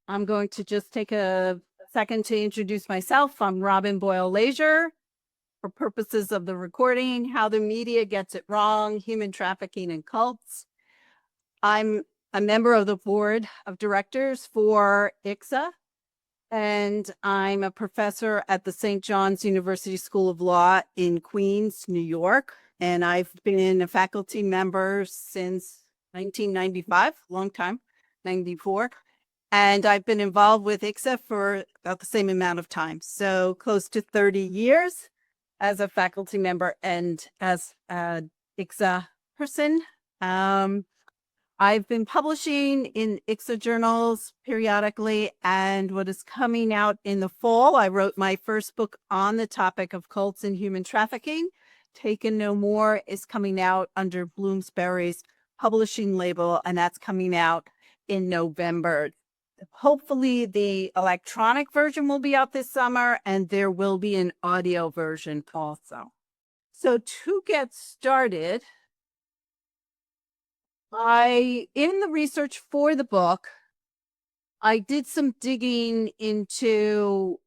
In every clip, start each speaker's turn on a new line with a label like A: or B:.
A: I'm going to just take a second to introduce myself. I'm Robin Boyle-Laisure. For purposes of the recording, How the Media Gets It Wrong, Human Trafficking and Cults. I'm a member of the board of directors for ICSA, and I'm a professor at the St. John's University School of Law in Queens, New York. And I've been a faculty member since 1995, long time, 94. And I've been involved with ICSA for about the same amount of time. So close to 30 years as a faculty member and as a ICSA person. I've been publishing in ICSA journals periodically, and what is coming out in the fall, I wrote my first book on the topic of cults and human trafficking. Taken No More is coming out under Bloomsbury's publishing label, and that's coming out in November. Hopefully the electronic version will be out this summer, and there will be an audio version also. So to get started, in the research for the book, I did some digging into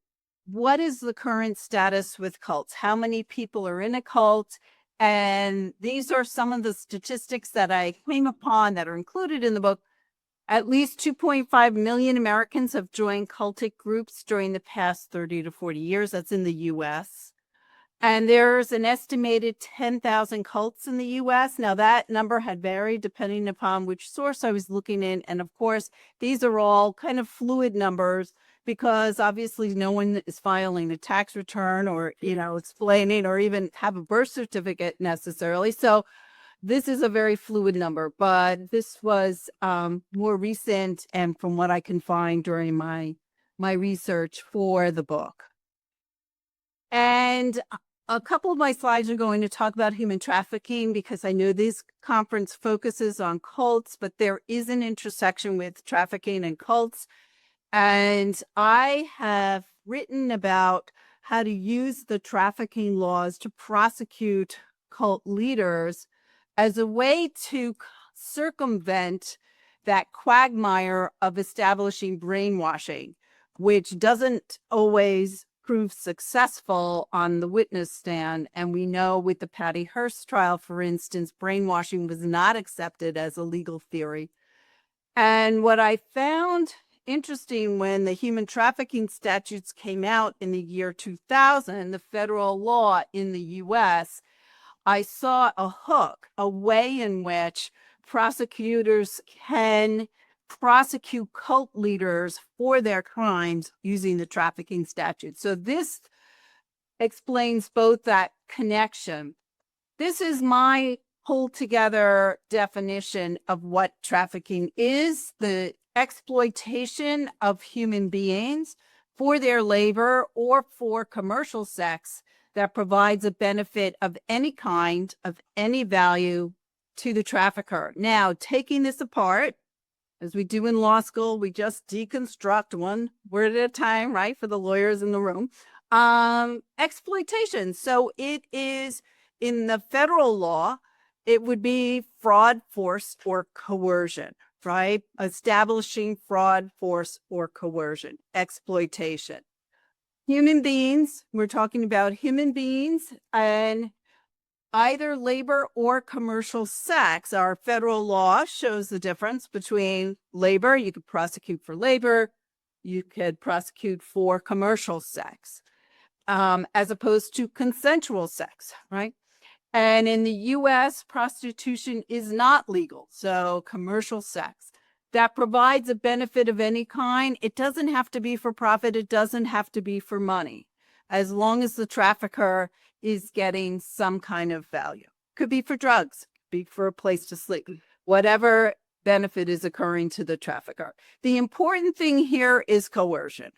A: what is the current status with cults, how many people are in a cult, and these are some of the statistics that I came upon that are included in the book. At least 2.5 million Americans have joined cultic groups during the past 30 to 40 years. That's in the U.S. And there's an estimated 10,000 cults in the U.S. Now, that number had varied depending upon which source I was looking in. And of course, these are all kind of fluid numbers because obviously no one is filing a tax return or, explaining or even have a birth certificate necessarily. So this is a very fluid number, but this was more recent and from what I can find during my research for the book. And a couple of my slides are going to talk about human trafficking because I know this conference focuses on cults, but there is an intersection with trafficking and cults. And I have written about how to use the trafficking laws to prosecute cult leaders as a way to circumvent that quagmire of establishing brainwashing, which doesn't always prove successful on the witness stand. And we know with the Patty Hearst trial, for instance, brainwashing was not accepted as a legal theory. And what I found interesting when the human trafficking statutes came out in the year 2000, the federal law in the US, I saw a hook, a way in which prosecutors can prosecute cult leaders for their crimes using the trafficking statute. So this explains both that connection. This is my pulled together definition of what trafficking is: the exploitation of human beings for their labor or for commercial sex that provides a benefit of any kind, of any value to the trafficker. Now, taking this apart, as we do in law school, we just deconstruct one word at a time, right? For the lawyers in the room. Exploitation. So it is in the federal law, it would be fraud, force, or coercion, right? Establishing fraud, force, or coercion, exploitation. Human beings, we're talking about human beings and either labor or commercial sex. Our federal law shows the difference between labor. You could prosecute for labor. You could prosecute for commercial sex, as opposed to consensual sex, right? And in the U.S., prostitution is not legal. So commercial sex that provides a benefit of any kind, it doesn't have to be for profit. It doesn't have to be for money, as long as the trafficker is getting some kind of value. Could be for drugs, could be for a place to sleep, whatever benefit is occurring to the trafficker. The important thing here is coercion,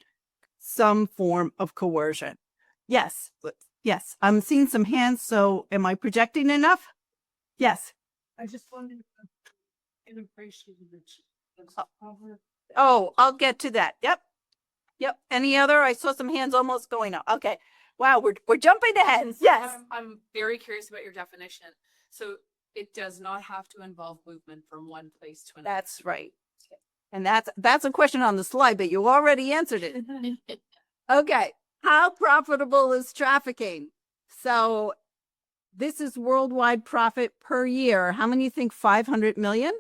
A: some form of coercion. Yes, yes, I'm seeing some hands. So am I projecting enough? Yes.
B: I just wanted immigration.
A: Oh, I'll get to that. Yep. Any other? I saw some hands almost going up. Okay. Wow, we're jumping ahead. Yes.
B: I'm very curious about your definition. So it does not have to involve movement from one place to another.
A: That's right. And that's a question on the slide, but you already answered it. Okay. How profitable is trafficking? So this is worldwide profit per year. How many think 500 million?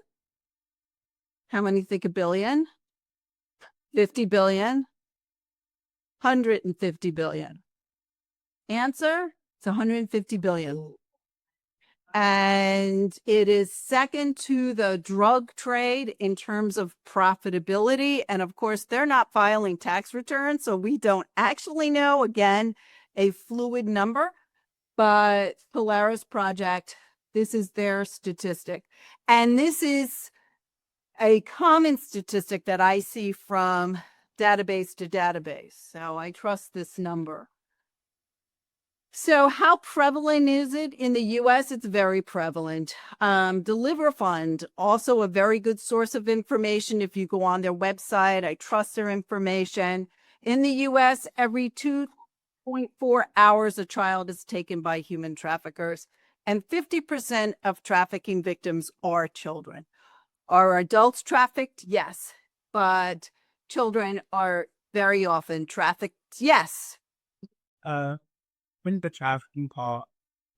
A: How many think a billion? 50 billion? 150 billion. Answer? It's 150 billion. And it is second to the drug trade in terms of profitability. And of course, they're not filing tax returns, so we don't actually know, again, a fluid number. But Polaris Project, this is their statistic. And this is a common statistic that I see from database to database. So I trust this number. So how prevalent is it in the US? It's very prevalent. Deliver Fund, also a very good source of information. If you go on their website, I trust their information. In the US, every 2.4 hours, a child is taken by human traffickers, and 50% of trafficking victims are children. Are adults trafficked? Yes, but children are very often trafficked. Yes.
C: When the trafficking call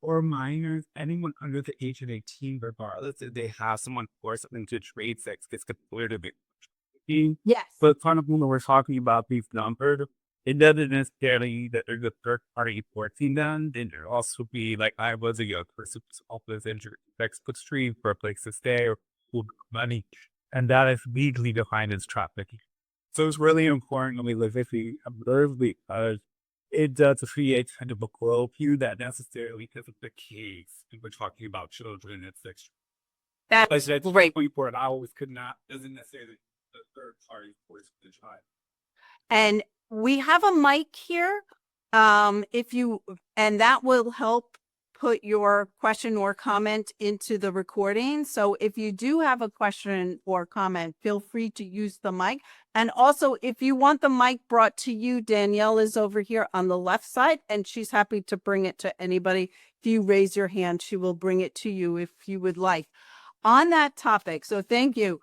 C: or minors, anyone under the age of 18, regardless if they have someone force them into trade sex, gets considered a victim.
A: Yes.
C: But kind of when we're talking about these numbers, it doesn't necessarily mean that there's a third party forcing them. Then there also be like I was a young person who's often injured sex put stream for a place to stay or food money. And that is legally defined as trafficking. So it's really important when we look at the observe because it does create kind of a worldview that necessarily isn't the case when we're talking about children and sex.
A: That's great.
C: 24 hours could not, doesn't necessarily the third party force the child.
A: And we have a mic here. And that will help put your question or comment into the recording. So if you do have a question or comment, feel free to use the mic. And also, if you want the mic brought to you, Danielle is over here on the left side, and she's happy to bring it to anybody. If you raise your hand, she will bring it to you if you would like. On that topic, so thank you.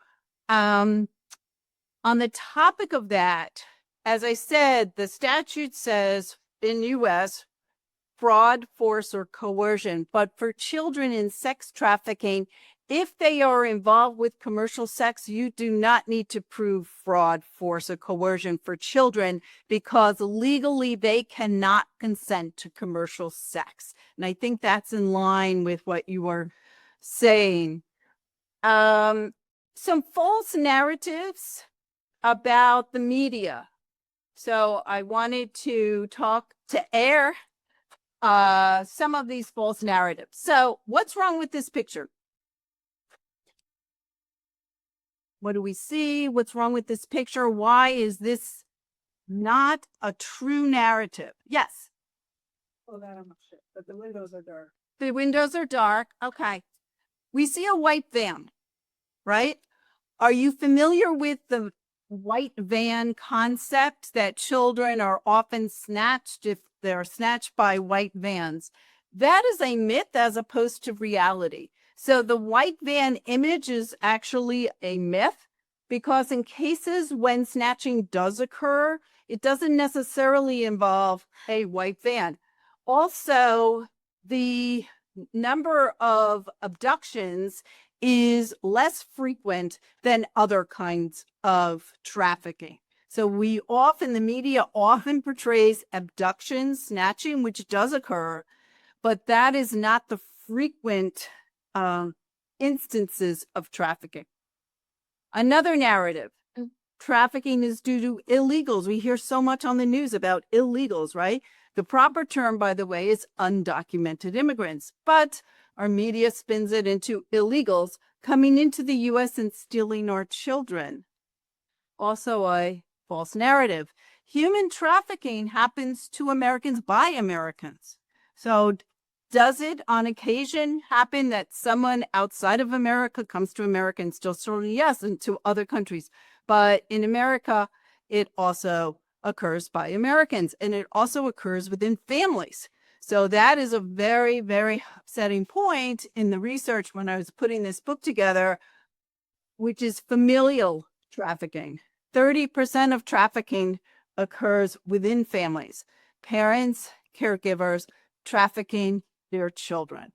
A: On the topic of that, as I said, the statute says in U.S., fraud, force, or coercion. But for children in sex trafficking, if they are involved with commercial sex, you do not need to prove fraud, force, or coercion for children because legally they cannot consent to commercial sex. And I think that's in line with what you were saying. Some false narratives about the media. So I wanted to talk to air some of these false narratives. So what's wrong with this picture? What do we see? What's wrong with this picture? Why is this not a true narrative? Yes.
B: Oh, that I'm not sure, but the windows are dark.
A: The windows are dark. Okay. We see a white van, right? Are you familiar with the white van concept that children are often snatched if they're snatched by white vans? That is a myth as opposed to reality. So the white van image is actually a myth because in cases when snatching does occur, it doesn't necessarily involve a white van. Also, the number of abductions is less frequent than other kinds of trafficking. So the media often portrays abduction, snatching, which does occur, but that is not the frequent instances of trafficking. Another narrative, trafficking is due to illegals. We hear so much on the news about illegals, right? The proper term, by the way, is undocumented immigrants, but our media spins it into illegals coming into the U.S. and stealing our children. Also a false narrative. Human trafficking happens to Americans by Americans. So does it on occasion happen that someone outside of America comes to America and steals children? Yes, and to other countries. But in America, it also occurs by Americans, and it also occurs within families. So that is a very, very upsetting point in the research when I was putting this book together, which is familial trafficking. 30% of trafficking occurs within families. Parents, caregivers, trafficking their children.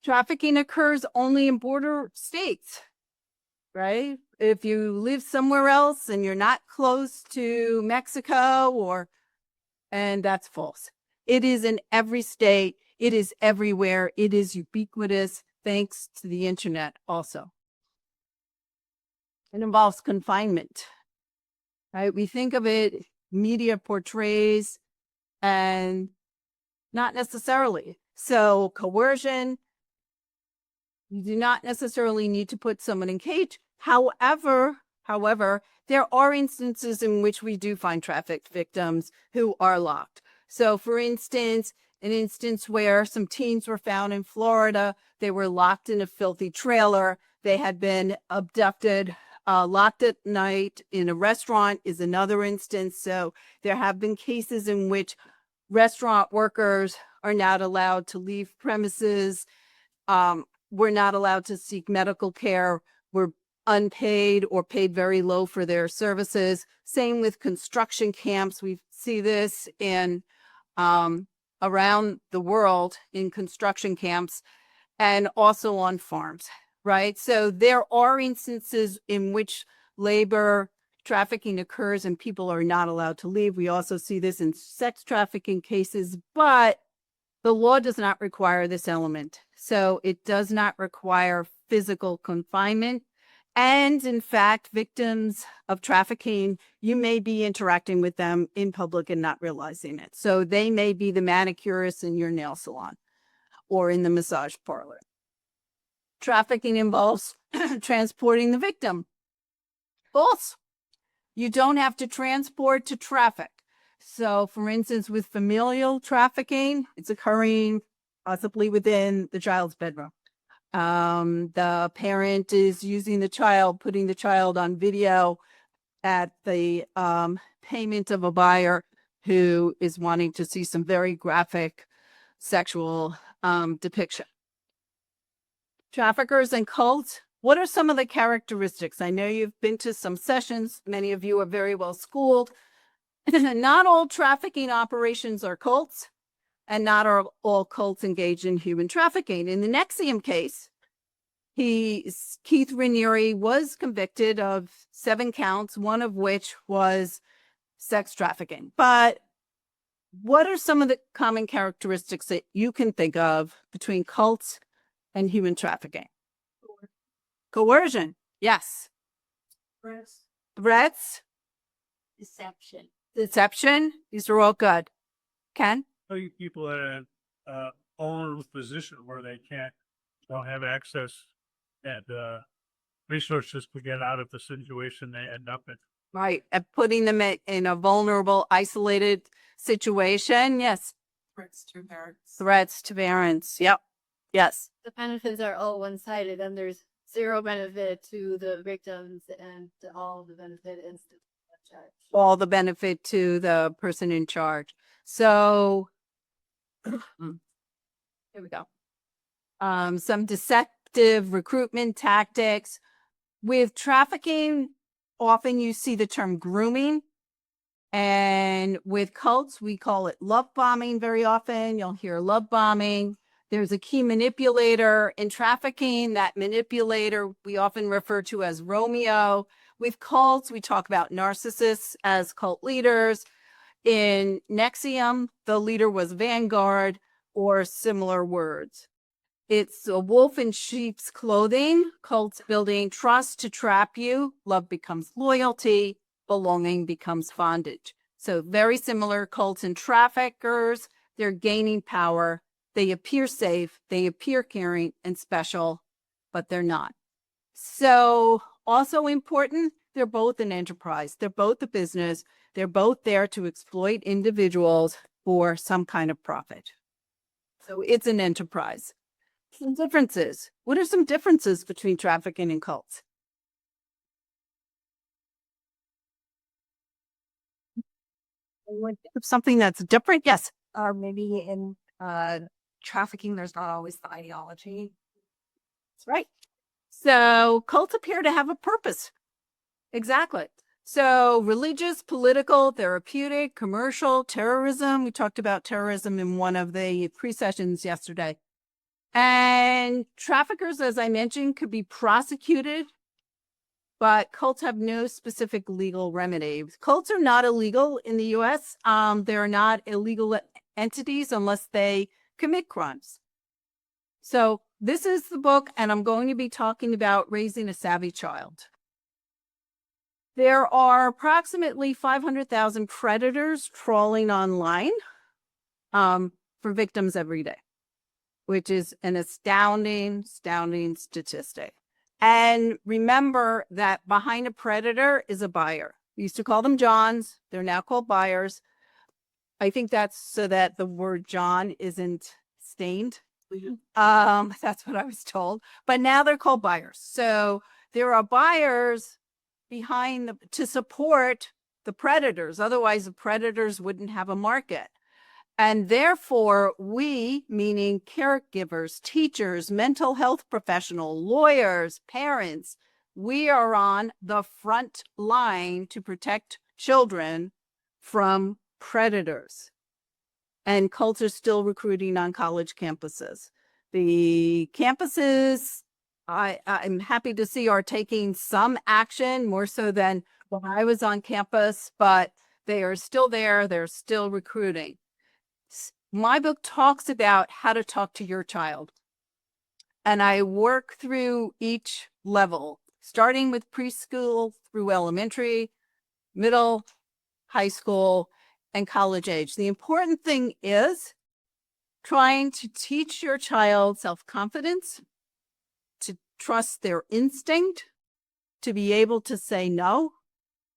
A: Trafficking occurs only in border states, right? If you live somewhere else and you're not close to Mexico and that's false. It is in every state. It is everywhere. It is ubiquitous thanks to the internet also. It involves confinement, right? We think of it, media portrays, and not necessarily. So coercion, you do not necessarily need to put someone in cage. However, there are instances in which we do find trafficked victims who are locked. So for instance, an instance where some teens were found in Florida, they were locked in a filthy trailer. They had been abducted, locked at night in a restaurant is another instance. So there have been cases in which restaurant workers are not allowed to leave premises. We're not allowed to seek medical care. We're unpaid or paid very low for their services. Same with construction camps. We see this in around the world in construction camps and also on farms, right? So there are instances in which labor trafficking occurs and people are not allowed to leave. We also see this in sex trafficking cases, but the law does not require this element. So it does not require physical confinement. And in fact, victims of trafficking, you may be interacting with them in public and not realizing it. So they may be the manicurist in your nail salon or in the massage parlor. Trafficking involves transporting the victim. False. You don't have to transport to traffic. So for instance, with familial trafficking, it's occurring possibly within the child's bedroom. The parent is using the child, putting the child on video at the payment of a buyer who is wanting to see some very graphic sexual depiction. Traffickers and cults. What are some of the characteristics? I know you've been to some sessions. Many of you are very well schooled. Not all trafficking operations are cults, and not all cults engage in human trafficking. In the NXIVM case, Keith Raniere was convicted of 7 counts, one of which was sex trafficking. But what are some of the common characteristics that you can think of between cults and human trafficking? Coercion, yes. Threats. Deception. These are all good. Ken?
D: People in a vulnerable position where they don't have access and resources to get out of the situation they end up in.
A: Right. And putting them in a vulnerable, isolated situation. Yes.
B: Threats to parents.
A: Threats to parents. Yep. Yes.
E: The benefits are all one-sided, and there's zero benefit to the victims and all the benefit is to the judge.
A: All the benefit to the person in charge. So here we go. Some deceptive recruitment tactics. With trafficking, often you see the term grooming. And with cults, we call it love bombing very often. You'll hear love bombing. There's a key manipulator in trafficking. That manipulator we often refer to as Romeo. With cults, we talk about narcissists as cult leaders. In NXIVM, the leader was Vanguard or similar words. It's a wolf in sheep's clothing. Cults building trust to trap you. Love becomes loyalty. Belonging becomes bondage. So very similar cults and traffickers. They're gaining power. They appear safe. They appear caring and special, but they're not. So also important, they're both an enterprise. They're both a business. They're both there to exploit individuals for some kind of profit. So it's an enterprise. Some differences. What are some differences between trafficking and cults? Something that's different? Yes.
F: Maybe in trafficking, there's not always the ideology.
A: That's right. So cults appear to have a purpose. Exactly. So religious, political, therapeutic, commercial, terrorism. We talked about terrorism in one of the pre-sessions yesterday. And traffickers, as I mentioned, could be prosecuted, but cults have no specific legal remedy. Cults are not illegal in the US. They're not illegal entities unless they commit crimes. So this is the book, and I'm going to be talking about raising a savvy child. There are approximately 500,000 predators trawling online for victims every day, which is an astounding statistic. And remember that behind a predator is a buyer. We used to call them Johns. They're now called buyers. I think that's so that the word John isn't stained. That's what I was told. But now they're called buyers. So there are buyers behind to support the predators. Otherwise, the predators wouldn't have a market. And therefore, we, meaning caregivers, teachers, mental health professionals, lawyers, parents, we are on the front line to protect children from predators. And cults are still recruiting on college campuses. The campuses, I'm happy to see, are taking some action, more so than when I was on campus, but they are still there. They're still recruiting. My book talks about how to talk to your child. And I work through each level, starting with preschool through elementary, middle, high school, and college age. The important thing is trying to teach your child self-confidence, to trust their instinct, to be able to say no,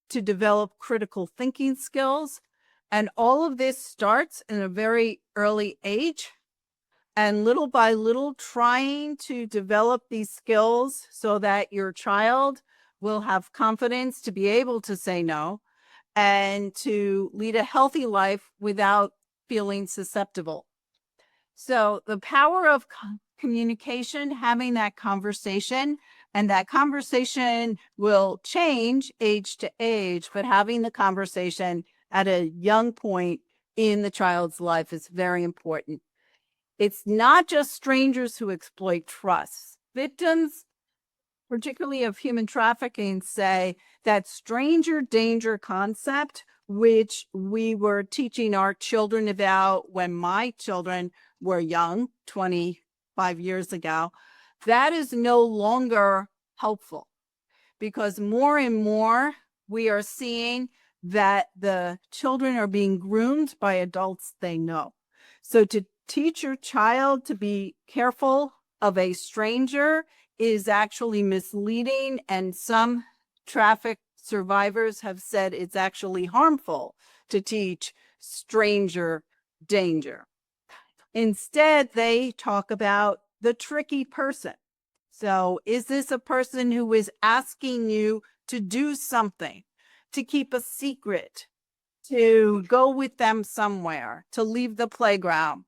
A: to develop critical thinking skills. And all of this starts in a very early age. And little by little, trying to develop these skills so that your child will have confidence to be able to say no and to lead a healthy life without feeling susceptible. So the power of communication, having that conversation, and that conversation will change age to age, but having the conversation at a young point in the child's life is very important. It's not just strangers who exploit trust. Victims, particularly of human trafficking, say that stranger danger concept, which we were teaching our children about when my children were young, 25 years ago, that is no longer helpful, because more and more we are seeing that the children are being groomed by adults they know. So to teach your child to be careful of a stranger is actually misleading, and some traffic survivors have said it's actually harmful to teach stranger danger. Instead, they talk about the tricky person. So is this a person who is asking you to do something, to keep a secret, to go with them somewhere, to leave the playground,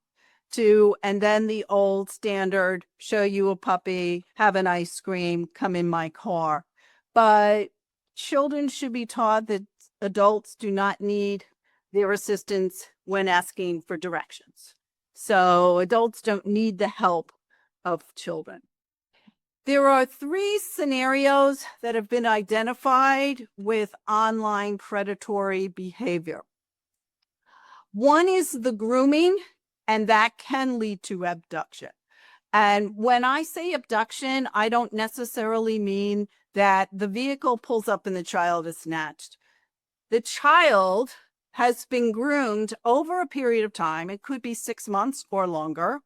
A: and then the old standard, show you a puppy, have an ice cream, come in my car. But children should be taught that adults do not need their assistance when asking for directions. So adults don't need the help of children. There are 3 scenarios that have been identified with online predatory behavior. One is the grooming, and that can lead to abduction. And when I say abduction, I don't necessarily mean that the vehicle pulls up and the child is snatched. The child has been groomed over a period of time. It could be 6 months or longer.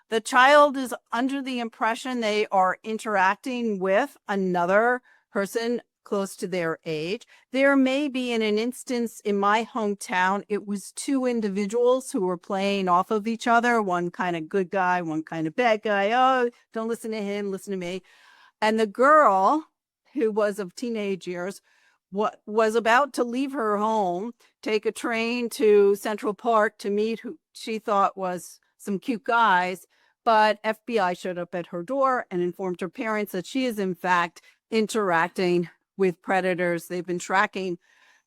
A: The child is under the impression they are interacting with another person close to their age. There may be, in an instance in my hometown, it was 2 individuals who were playing off of each other, one kind of good guy, one kind of bad guy. Oh, don't listen to him, listen to me. And the girl, who was of teenage years, was about to leave her home, take a train to Central Park to meet who she thought was some cute guys, but FBI showed up at her door and informed her parents that she is in fact interacting with predators. They've been tracking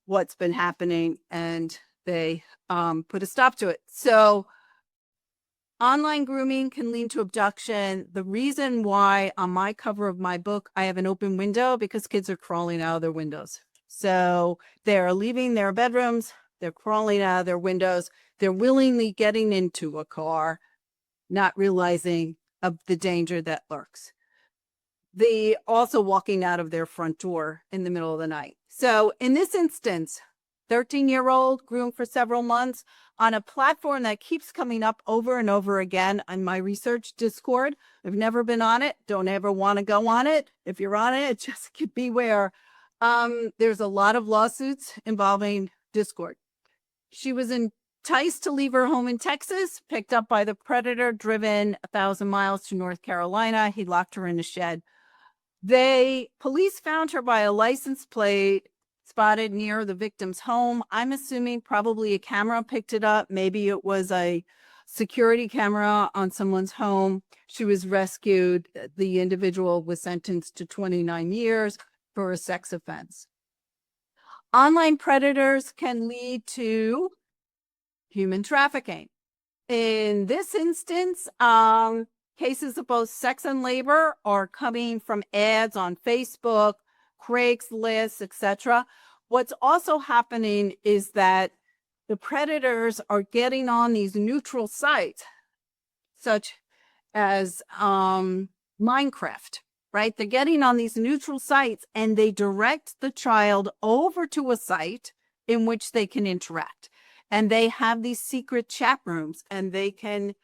A: what's been happening, and they put a stop to it. So online grooming can lead to abduction. The reason why on my cover of my book, I have an open window, because kids are crawling out of their windows. So they're leaving their bedrooms, they're crawling out of their windows, they're willingly getting into a car, not realizing of the danger that lurks. They also walking out of their front door in the middle of the night. So in this instance, 13-year-old groomed for several months on a platform that keeps coming up over and over again on my research Discord. I've never been on it. Don't ever want to go on it. If you're on it, just beware. There's a lot of lawsuits involving Discord. She was enticed to leave her home in Texas, picked up by the predator, driven 1,000 miles to North Carolina. He locked her in a shed. Police found her by a license plate spotted near the victim's home. I'm assuming probably a camera picked it up. Maybe it was a security camera on someone's home. She was rescued. The individual was sentenced to 29 years for a sex offense. Online predators can lead to human trafficking. In this instance, cases of both sex and labor are coming from ads on Facebook, Craigslist, etc. What's also happening is that the predators are getting on these neutral sites, such as Minecraft, right? They're getting on these neutral sites and they direct the child over to a site in which they can interact. And they have these secret chat rooms and they can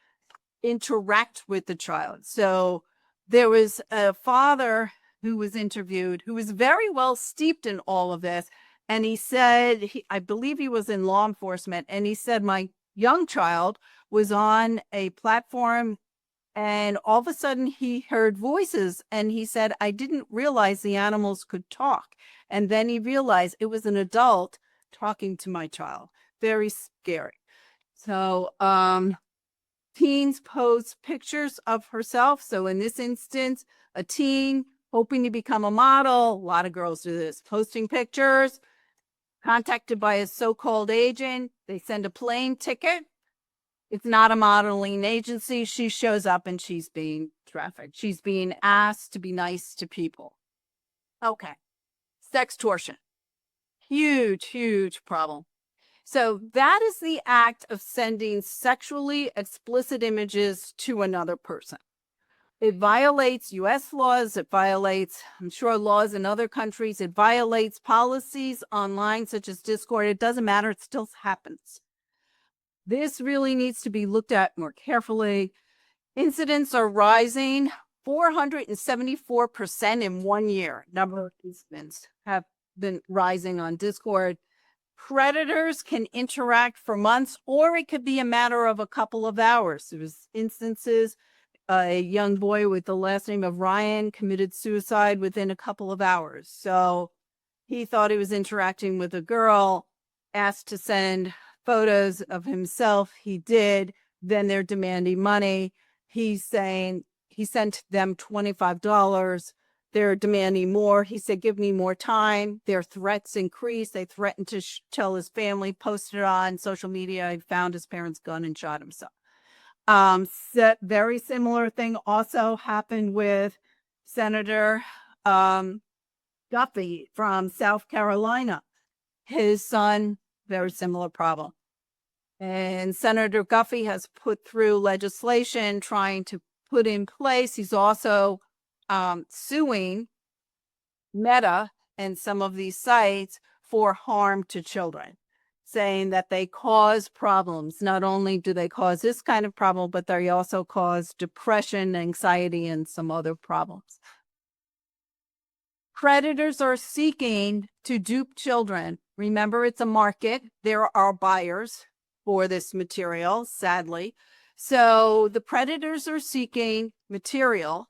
A: interact with the child. So there was a father who was interviewed who was very well steeped in all of this. And he said, I believe he was in law enforcement. And he said, my young child was on a platform and all of a sudden he heard voices. And he said, I didn't realize the animals could talk. And then he realized it was an adult talking to my child. Very scary. So, teens post pictures of herself. So in this instance, a teen hoping to become a model. A lot of girls do this, posting pictures, contacted by a so-called agent. They send a plane ticket. It's not a modeling agency. She shows up and she's being trafficked. She's being asked to be nice to people. Okay. Sextortion. Huge, huge problem. So that is the act of sending sexually explicit images to another person. It violates U.S. laws. It violates, I'm sure, laws in other countries. It violates policies online, such as Discord. It doesn't matter. It still happens. This really needs to be looked at more carefully. Incidents are rising 474% in 1 year. Number of incidents have been rising on Discord. Predators can interact for months, or it could be a matter of a couple of hours. There was instances, a young boy with the last name of Ryan committed suicide within a couple of hours. So he thought he was interacting with a girl, asked to send photos of himself. He did. Then they're demanding money. He's saying he sent them $25. They're demanding more. He said, give me more time. Their threats increased. They threatened to tell his family, posted on social media. He found his parents' gun and shot himself. Very similar thing also happened with Senator Guffey from South Carolina. His son, very similar problem. And Senator Guffey has put through legislation trying to put in place. He's also suing Meta and some of these sites for harm to children, saying that they cause problems. Not only do they cause this kind of problem, but they also cause depression, anxiety, and some other problems. Predators are seeking to dupe children. Remember, it's a market. There are buyers for this material, sadly. So the predators are seeking material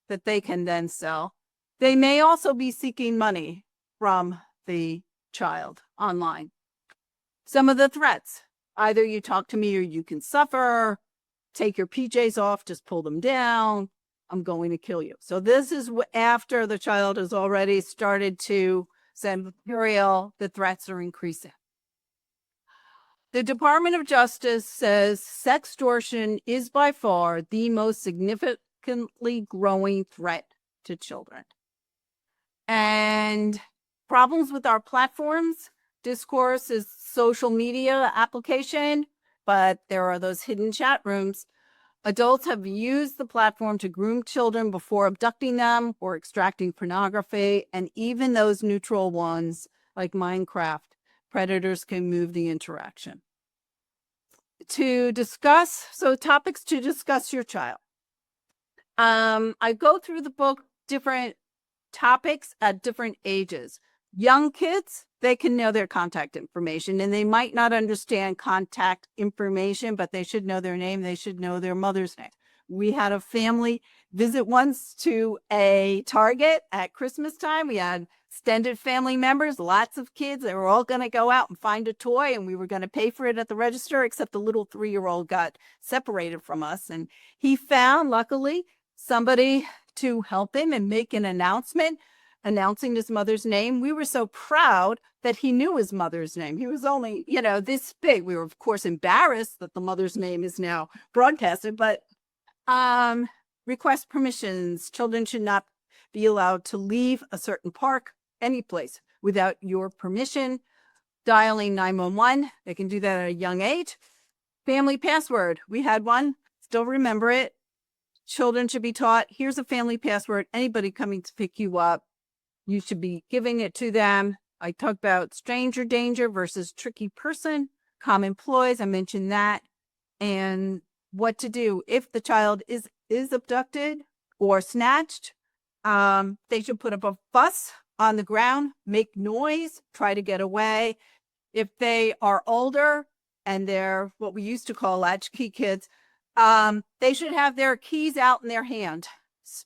A: that they can then sell. They may also be seeking money from the child online. Some of the threats, either you talk to me or you can suffer, take your PJs off, just pull them down, I'm going to kill you. So this is after the child has already started to send material, the threats are increasing. The Department of Justice says sextortion is by far the most significantly growing threat to children. And problems with our platforms, discourse is social media application, but there are those hidden chat rooms. Adults have used the platform to groom children before abducting them or extracting pornography, and even those neutral ones like Minecraft, predators can move the interaction. Topics to discuss your child. I go through the book, different topics at different ages. Young kids, they can know their contact information, and they might not understand contact information, but they should know their name. They should know their mother's name. We had a family visit once to a Target at Christmas time. We had extended family members, lots of kids. They were all going to go out and find a toy, and we were going to pay for it at the register, except the little 3-year-old got separated from us. And he found, luckily, somebody to help him and make an announcement announcing his mother's name. We were so proud that he knew his mother's name. He was only, this big. We were, of course, embarrassed that the mother's name is now broadcasted, but request permissions. Children should not be allowed to leave a certain park, any place, without your permission. Dialing 911. They can do that at a young age. Family password. We had one. Still remember it. Children should be taught, here's a family password. Anybody coming to pick you up, you should be giving it to them. I talked about stranger danger versus tricky person, common ploys. I mentioned that. And what to do if the child is abducted or snatched. They should put up a fuss on the ground, make noise, try to get away. If they are older and they're what we used to call latchkey kids, they should have their keys out in their hand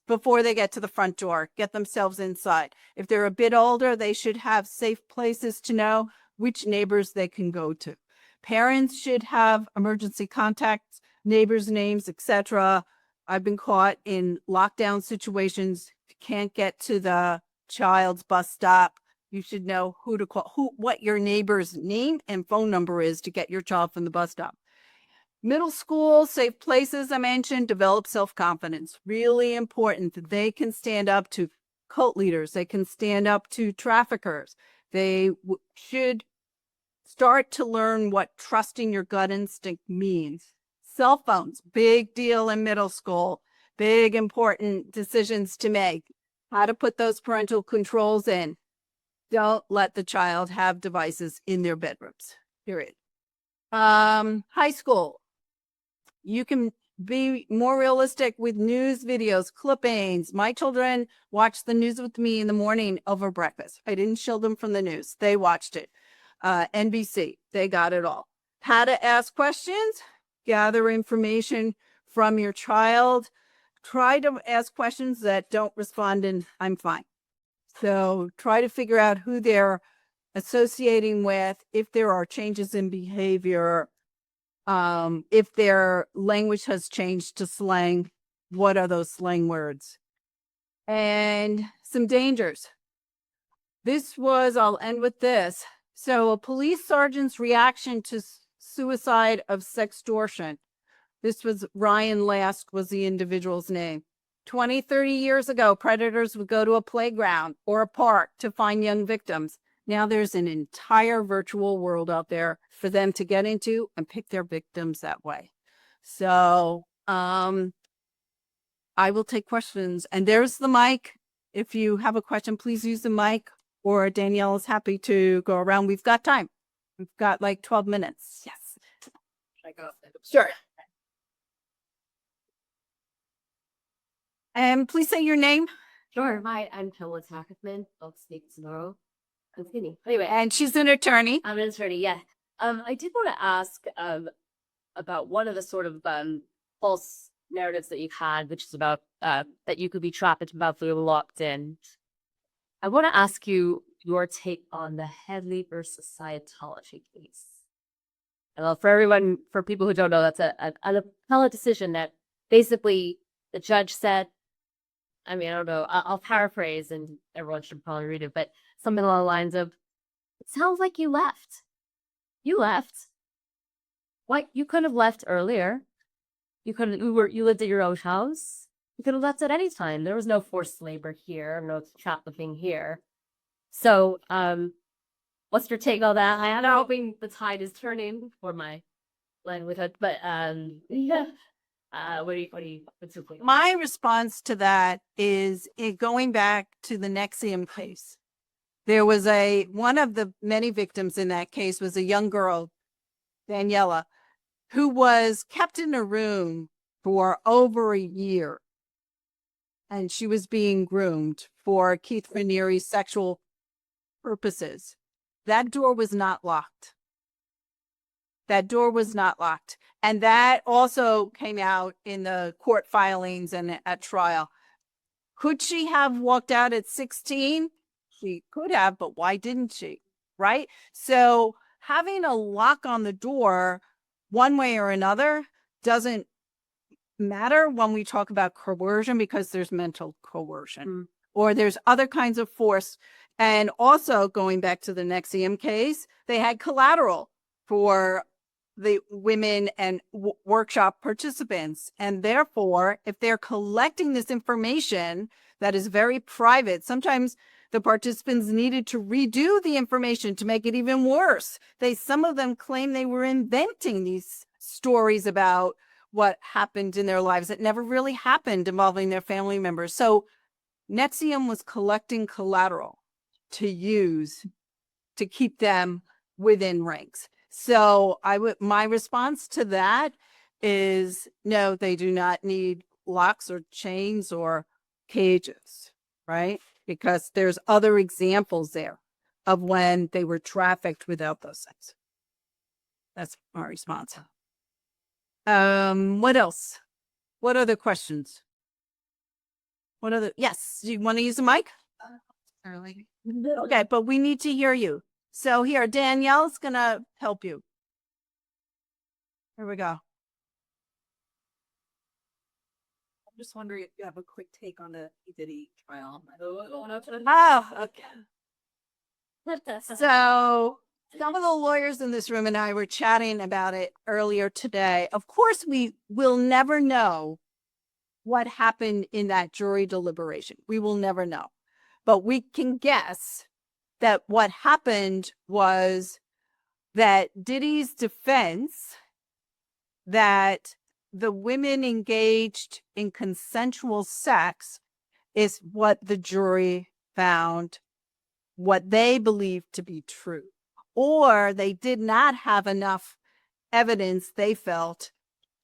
A: before they get to the front door, get themselves inside. If they're a bit older, they should have safe places to know which neighbors they can go to. Parents should have emergency contacts, neighbors' names, etc. I've been caught in lockdown situations. If you can't get to the child's bus stop, you should know who to call, what your neighbor's name and phone number is to get your child from the bus stop. Middle school, safe places, I mentioned, develop self-confidence. Really important that they can stand up to cult leaders. They can stand up to traffickers. They should start to learn what trusting your gut instinct means. Cell phones, big deal in middle school. Big, important decisions to make. How to put those parental controls in. Don't let the child have devices in their bedrooms, period. High school. You can be more realistic with news videos, clippings. My children watched the news with me in the morning over breakfast. I didn't shield them from the news. They watched it. NBC, they got it all. How to ask questions, gather information from your child. Try to ask questions that don't respond in, I'm fine. So try to figure out who they're associating with, if there are changes in behavior, if their language has changed to slang, what are those slang words? And some dangers. I'll end with this. So a police sergeant's reaction to suicide of sextortion. This was Ryan Lask was the individual's name. 20, 30 years ago, predators would go to a playground or a park to find young victims. Now there's an entire virtual world out there for them to get into and pick their victims that way. So I will take questions. And there's the mic. If you have a question, please use the mic, or Danielle is happy to go around. We've got time. We've got like 12 minutes. Yes.
E: Should I go?
A: Sure. And please say your name.
E: Sure. Hi, I'm Pamela Tackman. I'll speak tomorrow. I'm kidding. Anyway,
A: And she's an attorney.
E: I'm an attorney. Yeah. I did want to ask about one of the sort of false narratives that you've had, which is about that you could be trapped about being locked in. I want to ask you your take on the Headley versus Scientology case. Well, for people who don't know, that's an appellate decision that basically the judge said I mean, I don't know. I'll paraphrase, and everyone should probably read it, but something along the lines of, "It sounds like you left. You left. What? You could have left earlier. You lived at your own house. You could have left at any time. There was no forced labor here, no trafficking here. So, what's your take on that? I'm hoping the tide is turning for my livelihood, but yeah. What's your take?
A: My response to that is going back to the Nexium case. There was one of the many victims in that case was a young girl, Daniela, who was kept in a room for over a year. And she was being groomed for Keith Ranieri's sexual purposes. That door was not locked. That door was not locked. And that also came out in the court filings and at trial. Could she have walked out at 16? She could have, but why didn't she? Right? So having a lock on the door one way or another doesn't matter when we talk about coercion, because there's mental coercion or there's other kinds of force. And also going back to the Nexium case, they had collateral for the women and workshop participants. And therefore, if they're collecting this information that is very private, sometimes the participants needed to redo the information to make it even worse. Some of them claim they were inventing these stories about what happened in their lives that never really happened involving their family members. So Nexium was collecting collateral to use to keep them within ranks. So my response to that is no, they do not need locks or chains or cages, right? Because there's other examples there of when they were trafficked without those things. That's my response. What else? What other questions? Yes, do you want to use the mic?
F: Early.
A: Okay, but we need to hear you. So here, Danielle's gonna help you. Here we go.
B: I'm just wondering if you have a quick take on the Diddy trial.
A: Oh, okay. So some of the lawyers in this room and I were chatting about it earlier today. Of course, we will never know what happened in that jury deliberation. We will never know. But we can guess that what happened was that Diddy's defense that the women engaged in consensual sex is what the jury found, what they believed to be true, or they did not have enough evidence, they felt,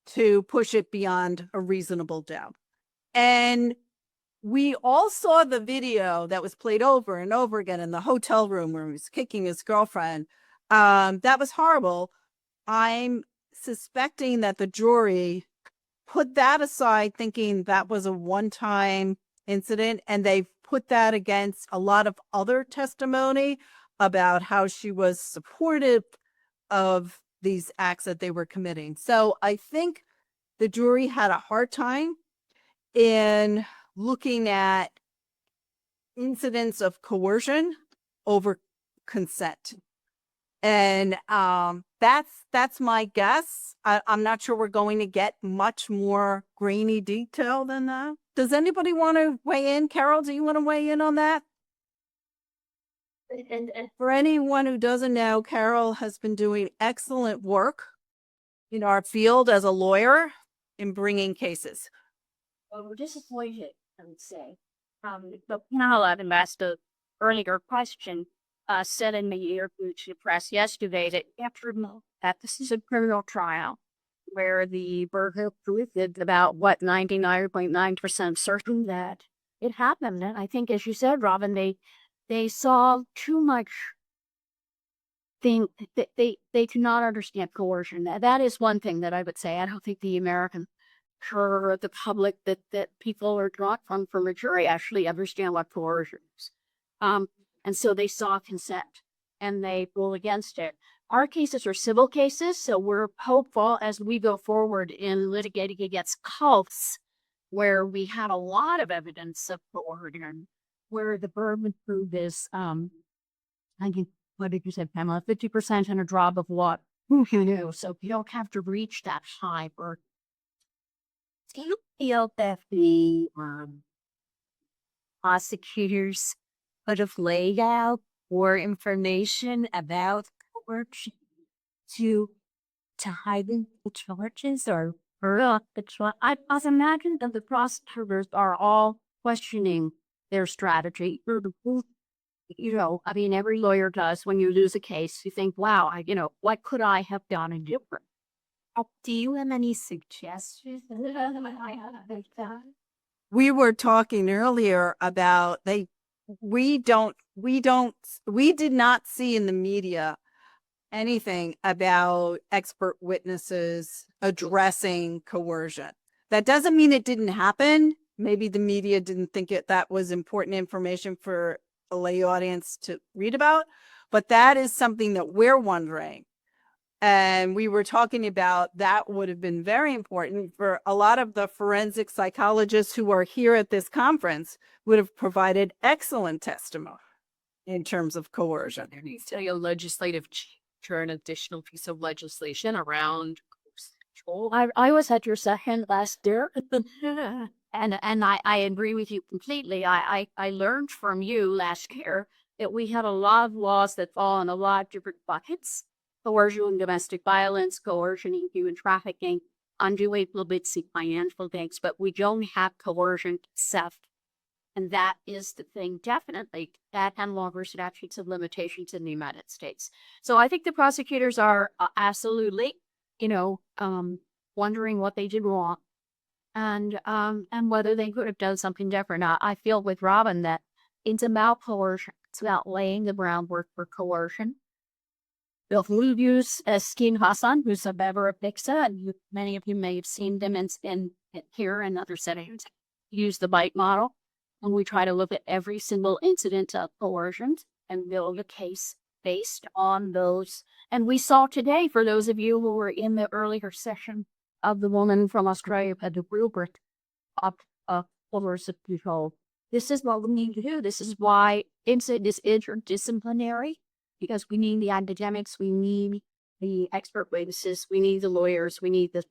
A: to push it beyond a reasonable doubt. And we all saw the video that was played over and over again in the hotel room where he was kicking his girlfriend. That was horrible. I'm suspecting that the jury put that aside, thinking that was a one-time incident, and they've put that against a lot of other testimony about how she was supportive of these acts that they were committing. So I think the jury had a hard time in looking at incidents of coercion over consent. And that's my guess. I'm not sure we're going to get much more grainy detail than that. Does anybody want to weigh in? Carol, do you want to weigh in on that? And for anyone who doesn't know, Carol has been doing excellent work in our field as a lawyer in bringing cases.
G: Well, we're disappointed, I would say. The panel that asked the earlier question said in the interview to the press yesterday that after that this is a criminal trial where the burden of proof is about 99.9% certain that it happened. And I think, as you said, Robin, they saw too much thing that they cannot understand coercion. That is one thing that I would say. I don't think the American for the public that people are drawn from a jury actually understand what coercion is. And so they saw consent and they rule against it. Our cases are civil cases, so we're hopeful as we go forward in litigating against cults where we had a lot of evidence of coercion, where the burden of proof is, I think, what did you say, Pamela? 50% and a drop of what? Who knew? So you don't have to reach that high burden. Do you feel that the prosecutors could have laid out more information about coercion to heighten the charges or up the trial? I must imagine that the prosecutors are all questioning their strategy. You know, I mean, every lawyer does. When you lose a case, you think, wow, what could I have done different? Do you have any suggestions?
A: We were talking earlier about we did not see in the media anything about expert witnesses addressing coercion. That doesn't mean it didn't happen. Maybe the media didn't think that was important information for a lay audience to read about, but that is something that we're wondering. And we were talking about that would have been very important for a lot of the forensic psychologists who are here at this conference would have provided excellent testimony in terms of coercion.
E: There needs to be a legislative an additional piece of legislation around control.
G: I was at your session last year, and I agree with you completely. I learned from you last year that we had a lot of laws that fall in a lot of different buckets: coercion and domestic violence, coercion in human trafficking, undue publicity, financial things, but we don't have coercion itself. And that is the thing, definitely, that and longer statutes of limitations in the United States. So I think the prosecutors are absolutely, wondering what they did wrong and whether they could have done something different. I feel with Robin that it's about coercion. It's about laying the groundwork for coercion. Bill use Skin Hassan, who's a member of ICSA, and many of you may have seen them in here and other settings, use the bite model. And we try to look at every single incident of coercion and build a case based on those. And we saw today, for those of you who were in the earlier session of the woman from Australia, had the rubric of coercive control. This is what we need to do. This is why incident is interdisciplinary, because we need the academics, we need the expert witnesses, we need the lawyers, we need the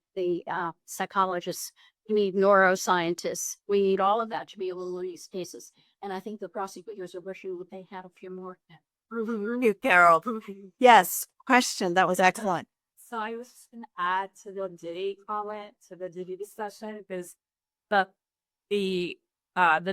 G: psychologists, we need neuroscientists. We need all of that to be able to look at these cases. And I think the prosecutors are wishing that they had a few more.
A: Carol. Yes, question. That was excellent.
B: So I was just going to add to the Diddy comment, to the Diddy discussion, because the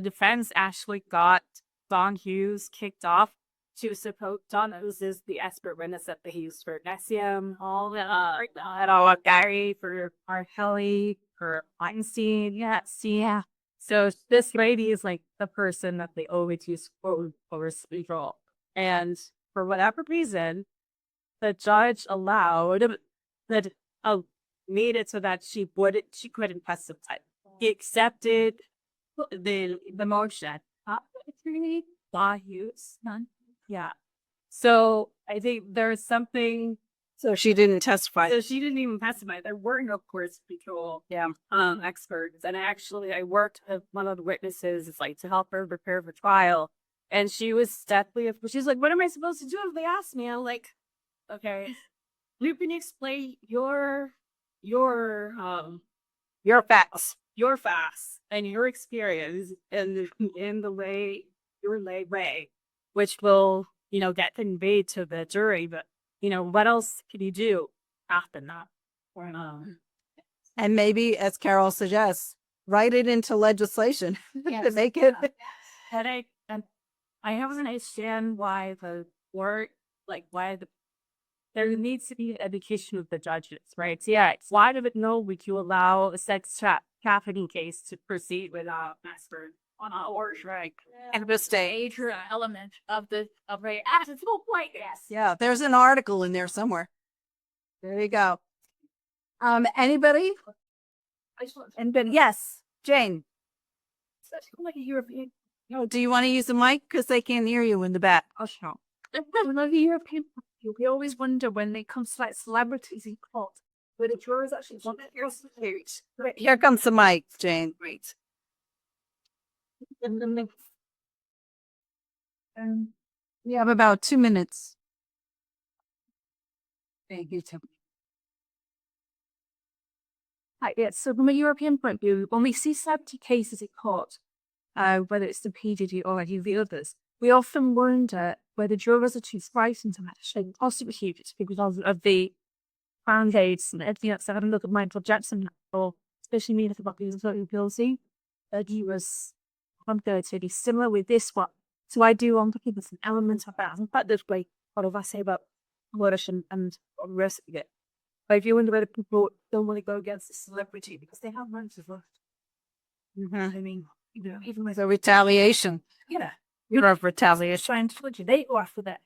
B: defense actually got Don Hughes kicked off to support. Don Hughes is the expert witness that they used for Nexium, all the Gary for R. Kelly, for Weinstein. Yes, yeah. So this lady is like the person that they always use for control. And for whatever reason, the judge allowed that made it so that she couldn't testify. He accepted the motion. Attorney Don Hughes, none. Yeah. So I think there's something.
A: So she didn't testify.
B: So she didn't even testify. There were no coercive control experts. And actually, I worked with one of the witnesses, to help her prepare for trial. And she was deathly. She's like, "What am I supposed to do if they ask me?" I'm like, "Okay, you can explain your
A: facts,
B: and your experience in the way which will get conveyed to the jury. But what else can you do after that?"
A: And maybe, as Carol suggests, write it into legislation to make it.
B: I don't understand why there needs to be education of the judges, right? So yeah, why do it know would you allow a sex trafficking case to proceed without expert on a horse, right?
A: And the state.
G: Major element of the full point. Yes.
A: Yeah, there's an article in there somewhere. There you go. Anybody? And then yes, Jane.
G: Like a European.
A: No, do you want to use the mic because they can't hear you in the back?
B: Oh, sure. Like a European. We always wonder when it comes to celebrities in court, where the jurors actually want to hear.
A: Here comes the mic, Jane.
B: Great.
A: We have about 2 minutes.
F: Thank you, Tim.
H: Hi, yeah, so from a European point of view, when we see celebrity cases in court, whether it's the PDD or any of the others, we often wonder whether jurors are too frightened to actually prosecute it because of the Crown Gates and everything else. I had a look at Michael Jackson, or especially me, about he was very guilty. He was be similar with this one. So I do want to give us an element of that. In fact, there's great what have I say about coerce and the rest of it. But if you wonder whether people don't want to go against a celebrity because they have money to vote. I mean, even with
A: So retaliation.
H: you're of
A: retaliation.
H: trying to told you, they go after that.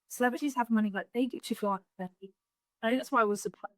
H: Celebrities have money, but they get to go after that. I think that's why I was surprised